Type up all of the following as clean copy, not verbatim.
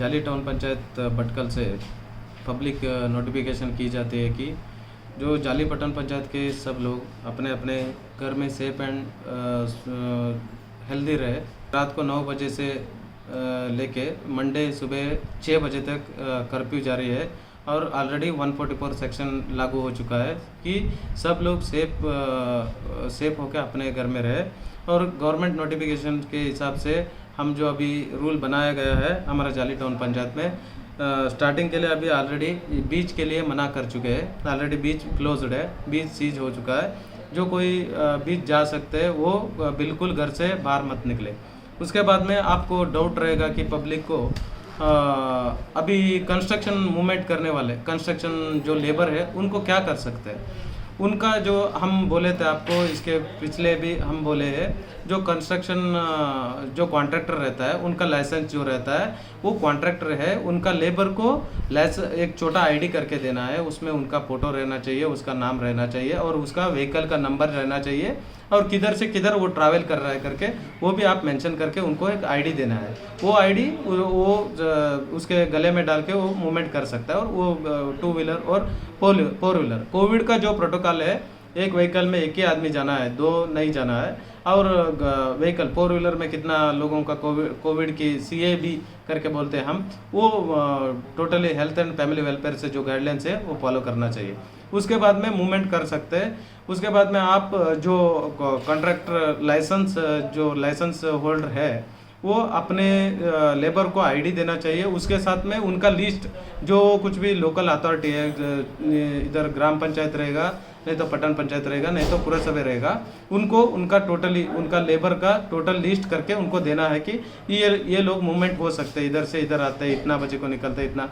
जाली टाउन पंचायत भटकल से public notification की जाती है कि जो जाली पटन पंचायत के सब लोग अपने अपने घर में सेफ एंड हेल्दी रहे। रात को 9 बजे से लेके मंडे सुबह 6 बजे तक कर्फ्यू जारी है और ऑलरेडी 144 सेक्शन लागू हो चुका है कि सब लोग सेफ होकर अपने घर में रहे। और गवर्नमेंट नोटिफिकेशन के हिसाब से हम जो अभी रूल बनाया गया है हमारा जाली टाउन पंचायत में स्टार्टिंग के लिए अभी ऑलरेडी बीच के लिए मना कर चुके हैं। ऑलरेडी बीच क्लोज्ड है, बीच सीज हो चुका है। जो कोई बीच जा सकते हैं वो बिल्कुल घर से बाहर मत निकले। उसके बाद में आपको डाउट रहेगा कि पब्लिक को अभी कंस्ट्रक्शन मूवमेंट करने वाले कंस्ट्रक्शन जो लेबर है उनको क्या कर सकते हैं। उनका जो हम बोले थे आपको, इसके पिछले भी हम बोले हैं, जो कंस्ट्रक्शन जो कॉन्ट्रैक्टर रहता है उनका लाइसेंस जो रहता है वो कॉन्ट्रैक्टर है, उनका लेबर को एक छोटा आईडी करके देना है। उसमें उनका फ़ोटो रहना चाहिए, उसका नाम रहना चाहिए और उसका व्हीकल का नंबर रहना चाहिए और किधर से किधर वो ट्रैवल कर रहा है करके वो भी आप मेंशन करके उनको एक आईडी देना है। वो आईडी वो उसके गले में डाल के वो मूवमेंट कर सकता है। और वो 2 व्हीलर और 4 व्हीलर कोविड का जो प्रोटोकॉल है, एक व्हीकल में एक ही आदमी जाना है, 2 नहीं जाना है। और व्हीकल 4 व्हीलर में कितना लोगों का कोविड की CAB करके बोलते हैं हम, वो totally health and family welfare से जो गाइडलाइंस है वो फॉलो करना चाहिए। उसके बाद में मूवमेंट कर सकते हैं। उसके बाद में आप जो कॉन्ट्रैक्टर लाइसेंस जो लाइसेंस होल्डर है वो अपने लेबर को आईडी देना चाहिए। उसके साथ में उनका लिस्ट जो कुछ भी लोकल अथॉरिटी है, इधर ग्राम पंचायत रहेगा, नहीं तो पटन पंचायत रहेगा, नहीं तो पुरसभा रहेगा, उनको उनका टोटली उनका लेबर का टोटल लिस्ट करके उनको देना है कि ये लोग मूवमेंट हो सकते हैं, इधर से इधर आते हैं, इतना बजे को निकलते हैं, इतना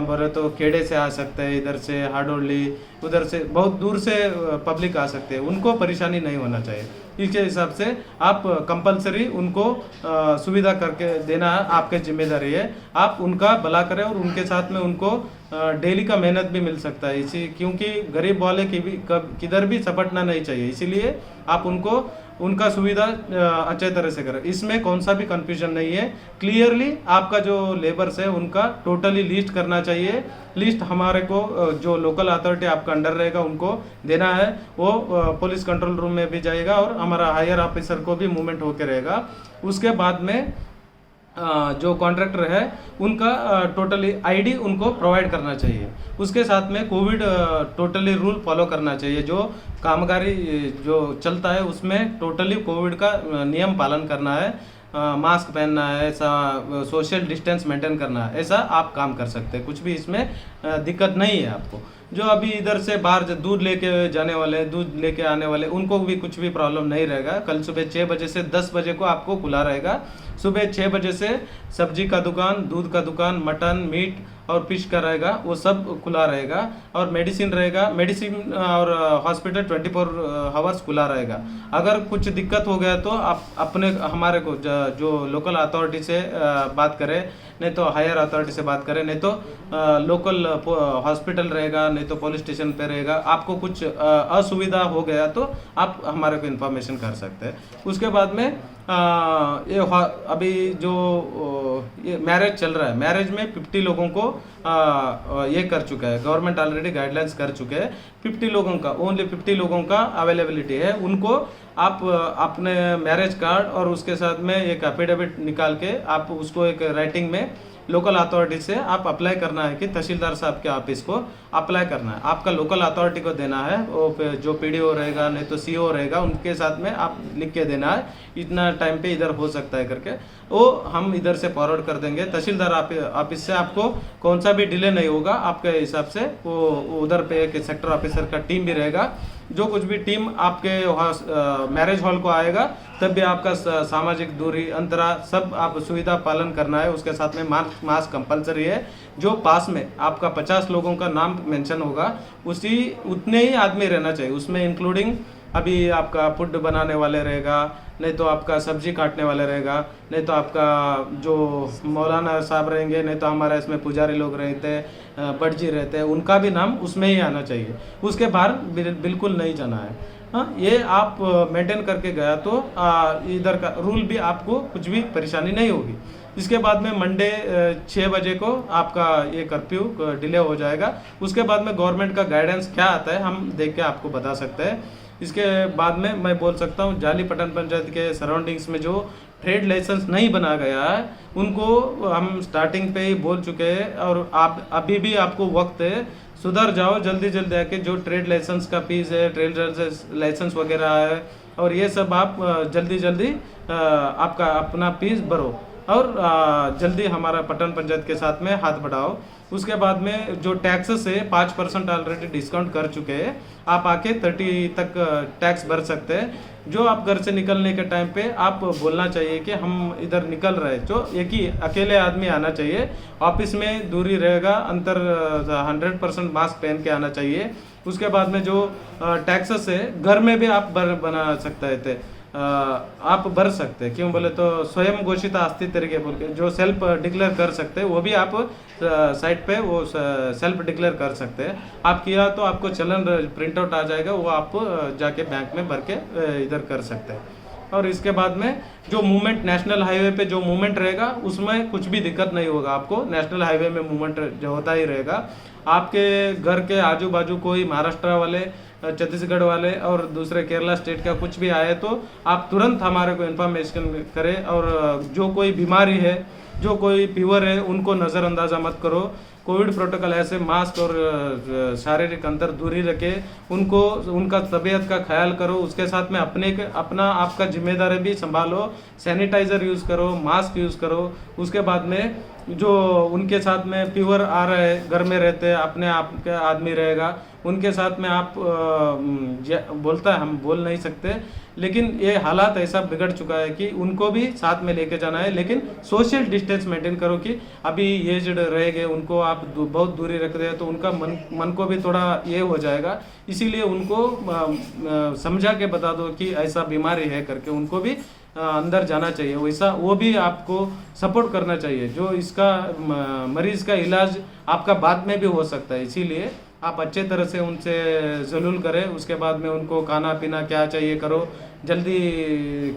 बोले तो खेड़े से आ सकते हैं, इधर से हाडोली, उधर से बहुत दूर से पब्लिक आ सकते हैं। उनको परेशानी नहीं होना चाहिए। इसके हिसाब से आप कंपलसरी उनको सुविधा करके देना आपकी जिम्मेदारी है। आप उनका भला करें और उनके साथ में उनको डेली का मेहनत भी मिल सकता है। इसी क्योंकि गरीब वाले की भी किधर भी सपटना नहीं चाहिए, इसीलिए आप उनको उनका सुविधा अच्छे तरह से करें। इसमें कौन सा भी कंफ्यूजन नहीं है। क्लियरली आपका जो लेबर्स है उनका टोटली लिस्ट करना चाहिए। लिस्ट हमारे को जो लोकल अथॉरिटी आपका अंडर रहेगा उनको देना है। वो पुलिस कंट्रोल रूम में भी जाएगा और हमारा हायर ऑफिसर को भी मूवमेंट होकर रहेगा। उसके बाद में जो कॉन्ट्रैक्टर है उनका टोटली आईडी उनको प्रोवाइड करना चाहिए। उसके साथ में कोविड टोटली रूल फॉलो करना चाहिए। जो कामगारी जो चलता है उसमें टोटली कोविड का नियम पालन करना है, मास्क पहनना है, ऐसा सोशल डिस्टेंस मेंटेन करना है, ऐसा आप काम कर सकते हैं। कुछ भी इसमें दिक्कत नहीं है आपको। जो अभी इधर से बाहर दूध लेके जाने वाले, दूध लेके आने वाले, उनको भी कुछ भी प्रॉब्लम नहीं रहेगा। कल सुबह 6 बजे से 10 बजे को आपको खुला रहेगा। सुबह 6 बजे से सब्जी का दुकान, दूध का दुकान, मटन, मीट और फिश का रहेगा, वो सब खुला रहेगा। और मेडिसिन रहेगा, मेडिसिन और हॉस्पिटल 24 आवर्स खुला रहेगा। अगर कुछ दिक्कत हो गया तो आप अपने हमारे को जो लोकल अथॉरिटी से बात करें, नहीं तो हायर अथॉरिटी से बात करें, नहीं तो लोकल हॉस्पिटल रहेगा, नहीं तो पुलिस स्टेशन पे रहेगा। आपको कुछ असुविधा हो गया तो आप हमारे को इन्फॉर्मेशन कर सकते हैं। उसके बाद में ये अभी जो ये मैरिज चल रहा है, मैरिज में 50 लोगों को ये कर चुका है गवर्नमेंट, ऑलरेडी गाइडलाइंस कर चुके हैं। 50 लोगों का, ओनली 50 लोगों का अवेलेबिलिटी है। उनको आप अपने मैरिज कार्ड और उसके साथ में एक एफिडेविट निकाल के आप उसको एक राइटिंग में लोकल अथॉरिटी से आप अप्लाई करना है कि तहसीलदार साहब के ऑफिस को अप्लाई करना है। आपका लोकल अथॉरिटी को देना है, वो जो PDO रहेगा, नहीं तो CO रहेगा, उनके साथ में आप लिख के देना है इतना टाइम पे इधर हो सकता है करके। वो हम इधर से फॉरवर्ड कर देंगे तहसीलदार ऑफिस से। आपको कौन सा भी डिले नहीं होगा आपके हिसाब से। वो उधर पे एक सेक्टर ऑफिसर का टीम भी रहेगा। जो कुछ भी टीम आपके मैरिज हॉल को आएगा तब भी आपका सामाजिक दूरी, अंतरा सब आप सुविधा पालन करना है। उसके साथ में मास्क कंपलसरी है। जो पास में आपका 50 लोगों का नाम मेंशन होगा उतने ही आदमी रहना चाहिए। उसमें इंक्लूडिंग अभी आपका फूड बनाने वाले रहेगा, नहीं तो आपका सब्जी काटने वाले रहेगा, नहीं तो आपका जो मौलाना साहब रहेंगे, नहीं तो हमारा इसमें पुजारी लोग रहते हैं, बटजी रहते हैं, उनका भी नाम उसमें ही आना चाहिए। उसके बाहर बिल्कुल नहीं जाना है। हाँ, ये आप मेंटेन करके गया तो इधर का रूल भी आपको कुछ भी परेशानी नहीं होगी। इसके बाद में मंडे 6 बजे को आपका ये कर्फ्यू डिले हो जाएगा। उसके बाद में गवर्नमेंट का गाइडेंस क्या आता है हम देख के आपको बता सकते हैं। इसके बाद में मैं बोल सकता हूँ जाली पटन पंचायत के सराउंडिंग्स में जो ट्रेड लाइसेंस नहीं बना गया है उनको हम स्टार्टिंग पे ही बोल चुके हैं, और आप अभी भी आपको वक्त है, सुधर जाओ, जल्दी जल्दी आके जो ट्रेड लाइसेंस का फीस है, ट्रेड लाइसेंस वगैरह है, और ये सब आप जल्दी जल्दी आपका अपना फीस भरो और जल्दी हमारा पटन पंचायत के साथ में हाथ बढ़ाओ। उसके बाद में जो टैक्सेस है 5% ऑलरेडी डिस्काउंट कर चुके हैं, आप आके 30 तक टैक्स भर सकते हैं। जो आप घर से निकलने के टाइम पे आप बोलना चाहिए कि हम इधर निकल रहे हैं, जो एक ही अकेले आदमी आना चाहिए। ऑफिस में दूरी रहेगा, अंतर 100% मास्क पहन के आना चाहिए। उसके बाद में जो टैक्सेस है घर में भी आप बना सकते थे, आप भर सकते हैं। क्यों बोले तो स्वयं घोषित आस्ति तरीके बोल के जो सेल्फ डिक्लेयर कर सकते हैं वो भी आप साइट पे वो सेल्फ डिक्लेयर कर सकते हैं। आप किया तो आपको चलन प्रिंट आउट आ जाएगा, वो आप जाके बैंक में भर के इधर कर सकते हैं। और इसके बाद में जो मूवमेंट नेशनल हाईवे पे जो मूवमेंट रहेगा उसमें कुछ भी दिक्कत नहीं होगा आपको। नेशनल हाईवे में मूवमेंट जो होता ही रहेगा। आपके घर के आजू बाजू कोई महाराष्ट्र वाले, छत्तीसगढ़ वाले और दूसरे केरला स्टेट का कुछ भी आए तो आप तुरंत हमारे को इन्फॉर्मेशन करें। और जो कोई बीमारी है, जो कोई फीवर है, उनको नज़रअंदाजा मत करो। कोविड प्रोटोकॉल ऐसे मास्क और शारीरिक अंतर दूरी रखे, उनको उनका तबीयत का ख्याल करो। उसके साथ में अपना आपका जिम्मेदारी भी संभालो, सैनिटाइज़र यूज़ करो, मास्क यूज़ करो। उसके बाद में जो उनके साथ में फीवर आ रहा है, घर में रहते हैं, अपने आप का आदमी रहेगा, उनके साथ में आप बोलता है हम बोल नहीं सकते, लेकिन ये हालात ऐसा बिगड़ चुका है कि उनको भी साथ में लेके जाना है। लेकिन सोशल डिस्टेंस मेंटेन करो कि अभी एज्ड रहेंगे, उनको आप बहुत दूरी रख रहे हैं तो उनका मन को भी थोड़ा ये हो जाएगा। इसीलिए उनको समझा के बता दो कि ऐसा बीमारी है करके, उनको भी अंदर जाना चाहिए। वैसा वो भी आपको सपोर्ट करना चाहिए। जो इसका मरीज का इलाज आपका बाद में भी हो सकता है, इसीलिए आप अच्छे तरह से उनसे ज़रूर करें। उसके बाद में उनको खाना पीना क्या चाहिए करो, जल्दी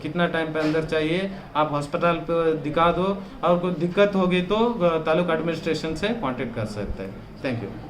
कितना टाइम पे अंदर चाहिए आप हॉस्पिटल पे दिखा दो, और कोई दिक्कत होगी तो तालुका एडमिनिस्ट्रेशन से कांटेक्ट कर सकते हैं। Thank you.